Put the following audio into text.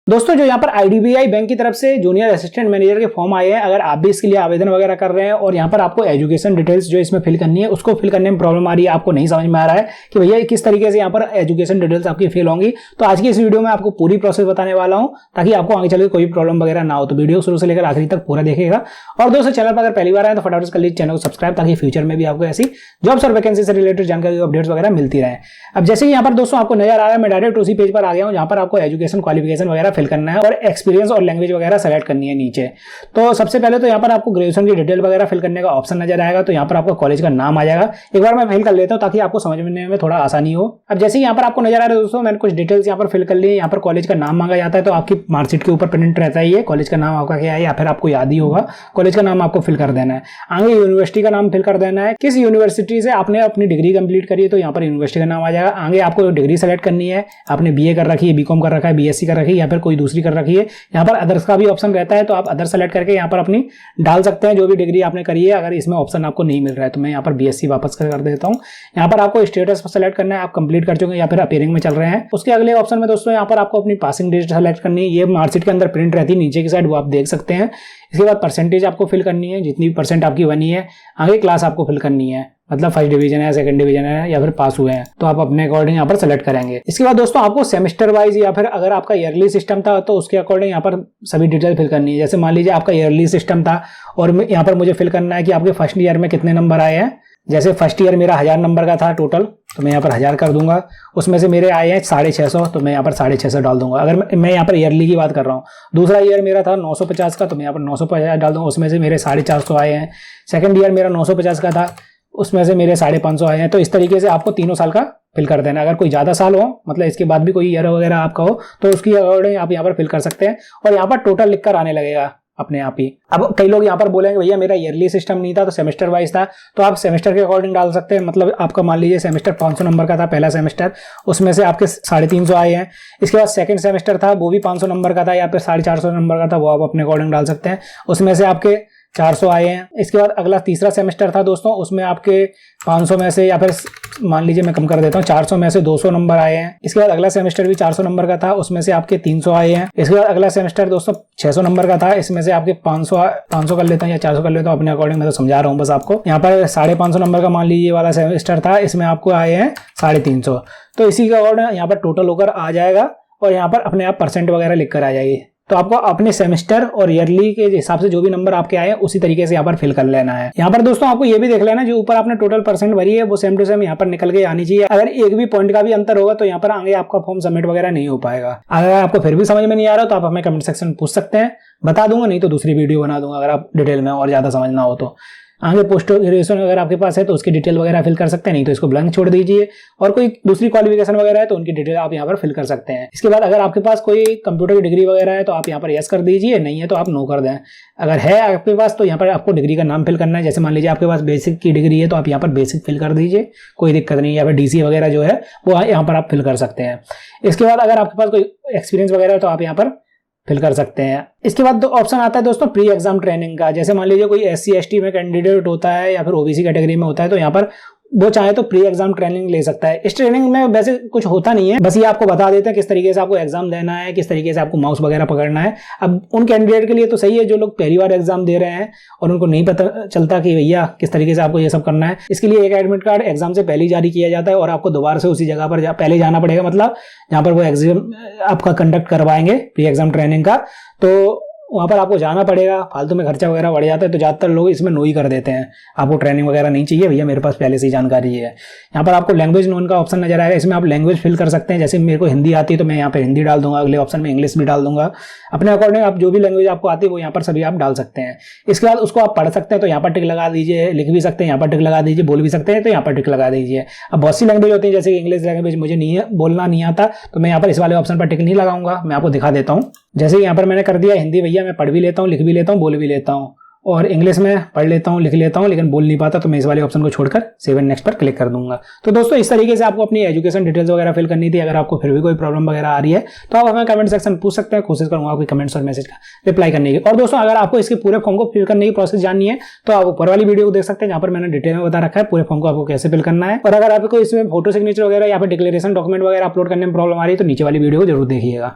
दोस्तों जो यहाँ पर आईडीबीआई बैंक की तरफ से जूनियर असिस्टेंट मैनेजर के फॉर्म आए हैं, अगर आप भी इसके लिए आवेदन वगैरह कर रहे हैं और यहाँ पर आपको एजुकेशन डिटेल्स जो इसमें फिल करनी है उसको फिल करने में प्रॉब्लम आ रही है, आपको नहीं समझ में आ रहा है कि भैया किस तरीके से यहाँ पर एजुकेशन डिटेल्स आपकी फिल होंगी, तो आज की इस वीडियो में आपको पूरी प्रोसेस बताने वाला हूँ ताकि आपको आगे चलकर कोई प्रॉब्लम वगैरह ना हो। तो वीडियो शुरू से लेकर आखिरी तक पूरा देखेगा। और दोस्तों चैनल पर अगर पहली बार आए तो फटाफट कर लीजिए चैनल को सब्सक्राइब ताकि फ्यूचर में भी आपको ऐसी जॉब्स और वैकेंसी से रिलेटेड जानकारी अपडेट्स वगैरह मिलती रहे। अब जैसे कि यहाँ पर दोस्तों आपको नजर आ रहा है, मैं डायरेक्ट उसी पेज पर आ गया हूँ जहाँ पर आपको एजुकेशन क्वालिफिकेशन वगैरह फिल करना है और एक्सपीरियंस और लैंग्वेज वगैरह सेलेक्ट करनी है नीचे। तो सबसे पहले तो यहाँ पर आपको ग्रेजुएशन की डिटेल वगैरह फिल करने का ऑप्शन नजर आएगा, तो यहाँ पर आपका कॉलेज का नाम आ जाएगा। एक बार मैं फिल कर लेता हूँ ताकि आपको समझने में थोड़ा आसानी हो। अब जैसे यहाँ पर आपको नजर आ रहा है दोस्तों, मैंने कुछ डिटेल्स यहाँ पर फिल कर ली। यहाँ पर कॉलेज का नाम मांगा जाता है, तो आपकी मार्कशीट के ऊपर प्रिंट रहता है ये कॉलेज का नाम आपका क्या है, या फिर आपको याद ही होगा। कॉलेज का नाम आपको फिल कर देना है। आगे यूनिवर्सिटी का नाम फिल कर देना है, किस यूनिवर्सिटी से आपने अपनी डिग्री कंप्लीट करी है, तो यहाँ पर यूनिवर्सिटी का नाम आ जाएगा। आगे आपको डिग्री सेलेक्ट करनी है, आपने बीए कर रखी है, बीकॉम कर रखा है, बीएससी कर रखी है या फिर कोई दूसरी कर रखी है। यहाँ पर अदर्स का भी ऑप्शन रहता है, तो आप अदर सेलेक्ट करके यहाँ पर अपनी डाल सकते हैं जो भी डिग्री आपने करी है। अगर इसमें ऑप्शन आपको नहीं मिल रहा है तो मैं यहाँ पर बीएससी वापस कर देता हूँ। यहाँ पर आपको स्टेटस सेलेक्ट करना है, आप कंप्लीट कर चुके हैं या फिर अपीयरिंग में चल रहे हैं। उसके अगले ऑप्शन में दोस्तों यहाँ पर आपको अपनी पासिंग डेट सेलेक्ट करनी है। ये मार्कशीट के अंदर प्रिंट रहती है नीचे की साइड, वो आप देख सकते हैं। इसके बाद परसेंटेज आपको फिल करनी है, जितनी भी परसेंट आपकी बनी है। आगे क्लास आपको फिल करनी है, मतलब फर्स्ट डिवीजन है, सेकंड डिवीजन है या फिर पास हुए हैं, तो आप अपने अकॉर्डिंग यहाँ पर सेलेक्ट करेंगे। इसके बाद दोस्तों आपको सेमेस्टर वाइज या फिर अगर आपका ईयरली सिस्टम था तो उसके अकॉर्डिंग यहाँ पर सभी डिटेल फिल करनी है। जैसे मान लीजिए आपका ईयरली सिस्टम था और यहाँ पर मुझे फिल करना है कि आपके फर्स्ट ईयर में कितने नंबर आए हैं। जैसे फर्स्ट ईयर मेरा 1000 नंबर का था टोटल, तो मैं यहाँ पर 1000 कर दूंगा। उसमें से मेरे आए हैं 650, तो मैं यहाँ पर 650 डाल दूंगा। अगर मैं यहाँ पर ईयरली की बात कर रहा हूँ। दूसरा ईयर मेरा था 950 का, तो मैं यहाँ पर 950 डाल दूंगा। उसमें से मेरे 450 आए हैं। सेकंड ईयर मेरा 950 का था, उसमें से मेरे 550 आए हैं। तो इस तरीके से आपको तीनों साल का फिल कर देना। अगर कोई ज़्यादा साल हो, मतलब इसके बाद भी कोई ईयर वगैरह आपका हो, तो उसकी अकॉर्डिंग आप यहाँ पर फिल कर सकते हैं और यहाँ पर टोटल लिखकर आने लगेगा अपने आप ही। अब कई लोग यहाँ पर बोलेंगे भैया मेरा ईयरली सिस्टम नहीं था तो सेमेस्टर वाइज था, तो आप सेमेस्टर के अकॉर्डिंग डाल सकते हैं। मतलब आपका मान लीजिए सेमेस्टर 500 नंबर का था पहला सेमेस्टर, उसमें से आपके 350 आए हैं। इसके बाद सेकंड सेमेस्टर था, वो भी 500 नंबर का था या फिर 450 नंबर का था, वो आप अपने अकॉर्डिंग डाल सकते हैं। उसमें से आपके 400 आए हैं। इसके बाद अगला तीसरा सेमेस्टर था दोस्तों, उसमें आपके 500 में से या फिर मान लीजिए मैं कम कर देता हूँ 400 में से 200 नंबर आए हैं। इसके बाद अगला सेमेस्टर भी 400 नंबर का था, उसमें से आपके 300 आए हैं। इसके बाद अगला सेमेस्टर दोस्तों 600 नंबर का था, इसमें से आपके 500 कर लेता हूँ या 400 कर लेता हूँ अपने अकॉर्डिंग, मैं तो समझा रहा हूँ बस आपको। यहाँ पर 550 नंबर का मान लीजिए वाला सेमेस्टर था, इसमें आपको आए हैं 350। तो इसी का अकॉर्डिंग यहाँ पर टोटल होकर आ जाएगा और यहाँ पर अपने आप परसेंट वगैरह लिख कर आ जाएगी। तो आपको अपने सेमेस्टर और ईयरली के हिसाब से जो भी नंबर आपके आए उसी तरीके से यहाँ पर फिल कर लेना है। यहाँ पर दोस्तों आपको ये भी देख लेना जो ऊपर आपने टोटल परसेंट भरी है वो सेम टू सेम यहाँ पर निकल के आनी चाहिए। अगर एक भी पॉइंट का भी अंतर होगा तो यहाँ पर आगे आपका फॉर्म सबमिट वगैरह नहीं हो पाएगा। अगर आपको फिर भी समझ में नहीं आ रहा तो आप हमें कमेंट सेक्शन में पूछ सकते हैं, बता दूंगा, नहीं तो दूसरी वीडियो बना दूंगा अगर आप डिटेल में और ज्यादा समझना हो तो। आगे पोस्ट ग्रेजुएशन अगर आपके पास है तो उसकी डिटेल वगैरह फिल कर सकते हैं, नहीं तो इसको ब्लैंक छोड़ दीजिए। और कोई दूसरी क्वालिफिकेशन वगैरह है तो उनकी डिटेल आप यहाँ पर फिल कर सकते हैं। इसके बाद अगर आपके पास कोई कंप्यूटर की डिग्री वगैरह है तो आप यहाँ पर यस कर दीजिए, नहीं है तो आप नो कर दें। अगर है आपके पास तो यहाँ पर आपको डिग्री का नाम फिल करना है। जैसे मान लीजिए आपके पास बेसिक की डिग्री है तो आप यहाँ पर बेसिक फिल कर दीजिए, कोई दिक्कत नहीं। या फिर डीसी वगैरह जो है वो यहाँ पर आप फिल कर सकते हैं। इसके बाद अगर आपके पास कोई एक्सपीरियंस वगैरह है तो आप यहाँ पर फिल कर सकते हैं। इसके बाद ऑप्शन आता है दोस्तों प्री एग्जाम ट्रेनिंग का। जैसे मान लीजिए कोई SC ST में कैंडिडेट होता है या फिर ओबीसी कैटेगरी में होता है तो यहाँ पर वो चाहे तो प्री एग्जाम ट्रेनिंग ले सकता है। इस ट्रेनिंग में वैसे कुछ होता नहीं है, बस ये आपको बता देते हैं किस तरीके से आपको एग्जाम देना है, किस तरीके से आपको माउस वगैरह पकड़ना है। अब उन कैंडिडेट के लिए तो सही है जो लोग पहली बार एग्जाम दे रहे हैं और उनको नहीं पता चलता कि भैया किस तरीके से आपको ये सब करना है। इसके लिए एक एडमिट कार्ड एग्जाम से पहले ही जारी किया जाता है और आपको दोबारा से उसी जगह पर पहले जाना पड़ेगा, मतलब जहाँ पर वो एग्जाम आपका कंडक्ट करवाएंगे प्री एग्जाम ट्रेनिंग का, तो वहाँ पर आपको जाना पड़ेगा। फालतू में खर्चा वगैरह बढ़ जाता है, तो ज़्यादातर लोग इसमें नो ही कर देते हैं। आपको ट्रेनिंग वगैरह नहीं चाहिए भैया, मेरे पास पहले से ही जानकारी है। यहाँ पर आपको लैंग्वेज नोन का ऑप्शन नजर आएगा, इसमें आप लैंग्वेज फिल कर सकते हैं। जैसे मेरे को हिंदी आती है तो मैं यहाँ पर हिंदी डाल दूंगा, अगले ऑप्शन में इंग्लिश भी डाल दूंगा। अपने अकॉर्डिंग आप जो भी लैंग्वेज आपको आती है वो यहाँ पर सभी आप डाल सकते हैं। इसके बाद उसको आप पढ़ सकते हैं तो यहाँ पर टिक लगा दीजिए, लिख भी सकते हैं यहाँ पर टिक लगा दीजिए, बोल भी सकते हैं तो यहाँ पर टिक लगा दीजिए। अब बहुत सी लैंग्वेज होती है, जैसे इंग्लिश लैंग्वेज मुझे नहीं बोलना नहीं आता तो मैं यहाँ पर इस वाले ऑप्शन पर टिक नहीं लगाऊंगा, मैं आपको दिखा देता हूँ। जैसे यहाँ पर मैंने कर दिया हिंदी, भैया मैं पढ़ भी लेता हूँ, लिख भी लेता हूँ, बोल भी लेता हूँ। और इंग्लिश में पढ़ लेता हूँ, लिख लेता हूँ, लेकिन बोल नहीं पाता, तो मैं इस वाले ऑप्शन को छोड़कर सेव एंड नेक्स्ट पर क्लिक कर दूंगा। तो दोस्तों इस तरीके से आपको अपनी एजुकेशन डिटेल्स वगैरह फिल करनी थी। अगर आपको फिर भी कोई प्रॉब्लम वगैरह आ रही है तो आप हमें कमेंट सेक्शन पूछ सकते हैं, कोशिश करूंगा आपके कमेंट्स और मैसेज का रिप्लाई करने की। और दोस्तों अगर आपको इसके पूरे फॉर्म को फिल करने की प्रोसेस जाननी है तो आप ऊपर वाली वीडियो को देख सकते हैं, जहाँ पर मैंने डिटेल में बता रखा है पूरे फॉर्म को आपको कैसे फिल करना है। और अगर आपको इसमें फोटो सिग्नेचर वगैरह या फिर डिक्लेरेशन डॉक्यूमेंट वगैरह अपलोड करने में प्रॉब्लम आ रही है तो नीचे वाली वीडियो को जरूर देखिएगा।